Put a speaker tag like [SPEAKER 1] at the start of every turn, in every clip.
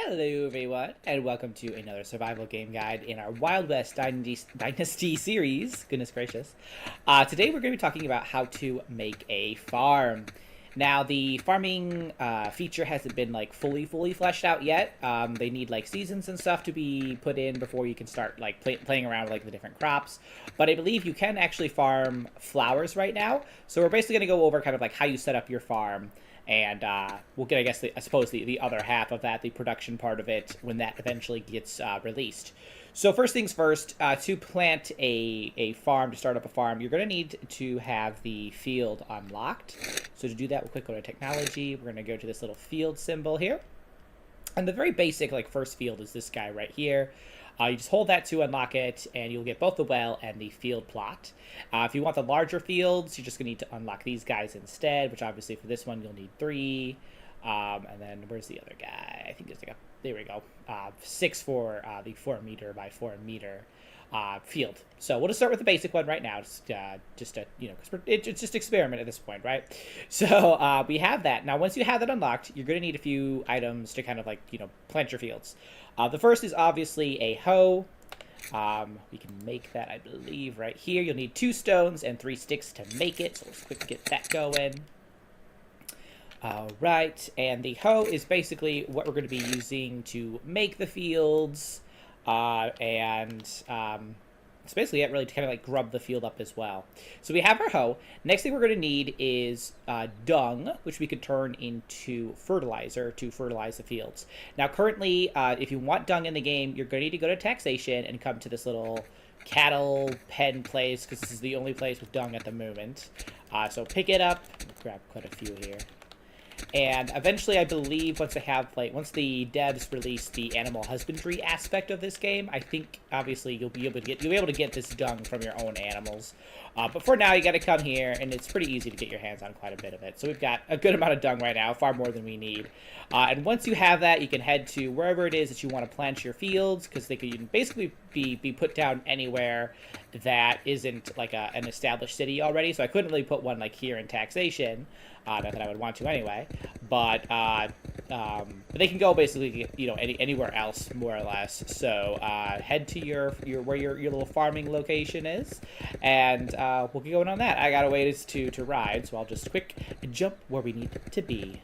[SPEAKER 1] Hello everyone, and welcome to another survival game guide in our Wild West Dynasty series. Goodness gracious. Today we're going to be talking about how to make a farm. Now, the farming feature hasn't been like fully fleshed out yet. They need like seasons and stuff to be put in before you can start like playing around with like the different crops. But I believe you can actually farm flowers right now. So we're basically going to go over kind of like how you set up your farm. And we'll get, I guess, I suppose the other half of that, the production part of it, when that eventually gets released. So first things first, to plant a farm, to start up a farm, you're going to need to have the field unlocked. So to do that, we'll quick go to technology. We're going to go to this little field symbol here. And the very basic, like, first field is this guy right here. You just hold that to unlock it, and you'll get both the well and the field plot. If you want the larger fields, you're just going to need to unlock these guys instead, which obviously for this one you'll need 3. And then where's the other guy? I think there's like there we go. 6 for the 4 meter by 4 meter field. So we'll just start with the basic one right now, just to, you know, because it's just experiment at this point, right? So we have that. Now, once you have that unlocked, you're going to need a few items to kind of like, you know, plant your fields. The first is obviously a hoe. We can make that, I believe, right here. You'll need 2 stones and 3 sticks to make it, so let's quickly get that going. Alright, and the hoe is basically what we're going to be using to make the fields, it's basically it, really, to kind of like grub the field up as well. So we have our hoe. Next thing we're going to need is dung, which we could turn into fertilizer to fertilize the fields. Now currently, if you want dung in the game, you're going to need to go to taxation and come to this little cattle pen place, because this is the only place with dung at the moment. So pick it up. Grab quite a few here. And eventually, I believe, once the devs release the animal husbandry aspect of this game, I think obviously you'll be able to get this dung from your own animals. But for now, you got to come here, and it's pretty easy to get your hands on quite a bit of it. So we've got a good amount of dung right now, far more than we need. And once you have that, you can head to wherever it is that you want to plant your fields, because they can basically be put down anywhere that isn't like an established city already. So I couldn't really put one like here in taxation. Not that I would want to anyway, but they can go basically, you know, anywhere else more or less. So head to your little farming location is, and we'll get going on that. I got a ways to ride, so I'll just quick jump where we need to be.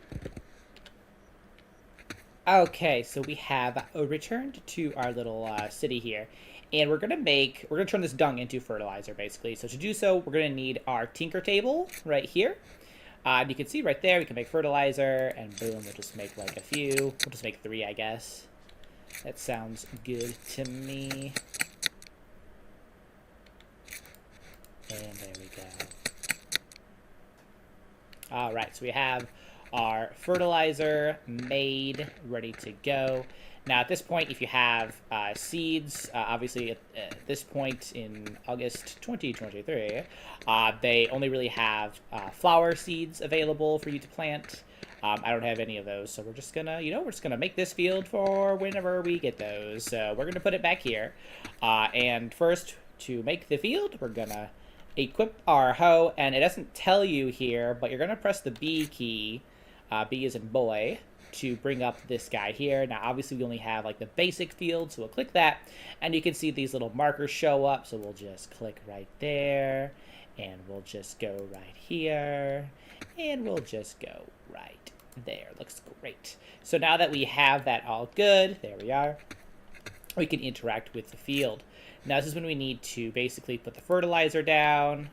[SPEAKER 1] Okay, so we have returned to our little city here. And we're gonna turn this dung into fertilizer, basically. So to do so, we're gonna need our tinker table right here. And you can see right there, we can make fertilizer, and boom, we'll just make like a few. We'll just make 3, I guess. That sounds good to me. And there we go. Alright, so we have our fertilizer made, ready to go. Now, at this point, if you have seeds, obviously at this point in August 2023, they only really have flower seeds available for you to plant. I don't have any of those, so we're just gonna, we're just gonna make this field for whenever we get those. So we're gonna put it back here. And first, to make the field, we're gonna equip our hoe, and it doesn't tell you here, but you're gonna press the B key, B as in boy, to bring up this guy here. Now, obviously, we only have like the basic field, so we'll click that, and you can see these little markers show up. So we'll just click right there, and we'll just go right here, and we'll just go right there. Looks great. So now that we have that all good, there we are, we can interact with the field. Now, this is when we need to basically put the fertilizer down.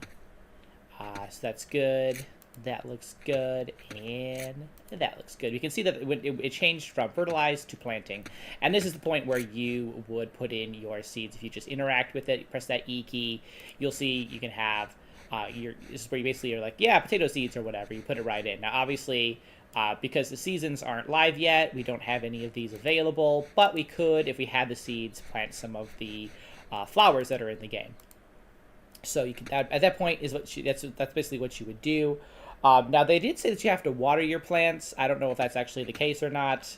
[SPEAKER 1] So that's good. That looks good, and that looks good. You can see that it changed from fertilized to planting. And this is the point where you would put in your seeds. If you just interact with it, press that E key, you'll see you can have this is where you basically are like, yeah, potato seeds or whatever. You put it right in. Now, obviously, because the seasons aren't live yet, we don't have any of these available, but we could, if we had the seeds, plant some of the flowers that are in the game. So you can, at that point, that's basically what you would do. Now, they did say that you have to water your plants. I don't know if that's actually the case or not.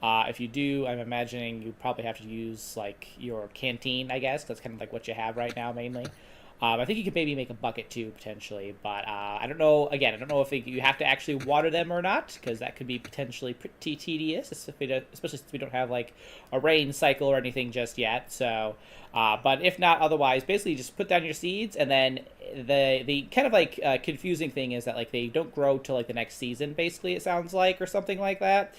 [SPEAKER 1] If you do, I'm imagining you probably have to use, like, your canteen, I guess. That's kind of like what you have right now, mainly. I think you could maybe make a bucket too, potentially, but I don't know. Again, I don't know if you have to actually water them or not, because that could be potentially pretty tedious, especially since we don't have like a rain cycle or anything just yet. So, but if not, otherwise, basically just put down your seeds, and then the kind of like confusing thing is that like they don't grow till like the next season. Basically, it sounds like, or something like that.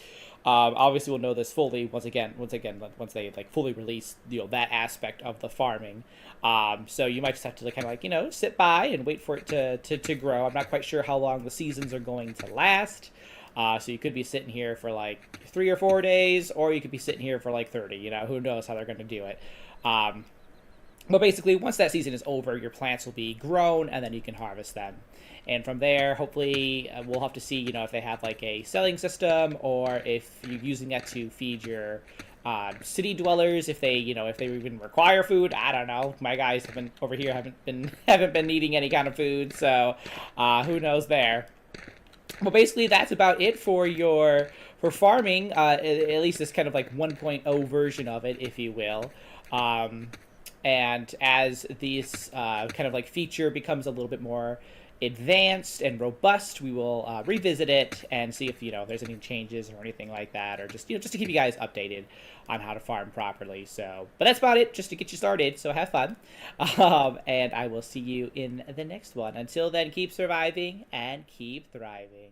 [SPEAKER 1] Obviously, we'll know this fully once they like fully release that aspect of the farming. So you might just have to kind of like sit by and wait for it to grow. I'm not quite sure how long the seasons are going to last. So you could be sitting here for like 3 or 4 days, or you could be sitting here for like 30. Who knows how they're going to do it. But basically, once that season is over, your plants will be grown, and then you can harvest them. And from there, hopefully, we'll have to see, if they have like a selling system, or if you're using that to feed your city dwellers. If they even require food, I don't know. My guys haven't been eating any kind of food, so who knows there. Well, basically, that's about it for farming. At least this kind of like 1.0 version of it, if you will. And as this kind of like feature becomes a little bit more advanced and robust, we will revisit it and see if there's any changes or anything like that, or just just to keep you guys updated on how to farm properly. So, but that's about it, just to get you started. So have fun, and I will see you in the next one. Until then, keep surviving and keep thriving.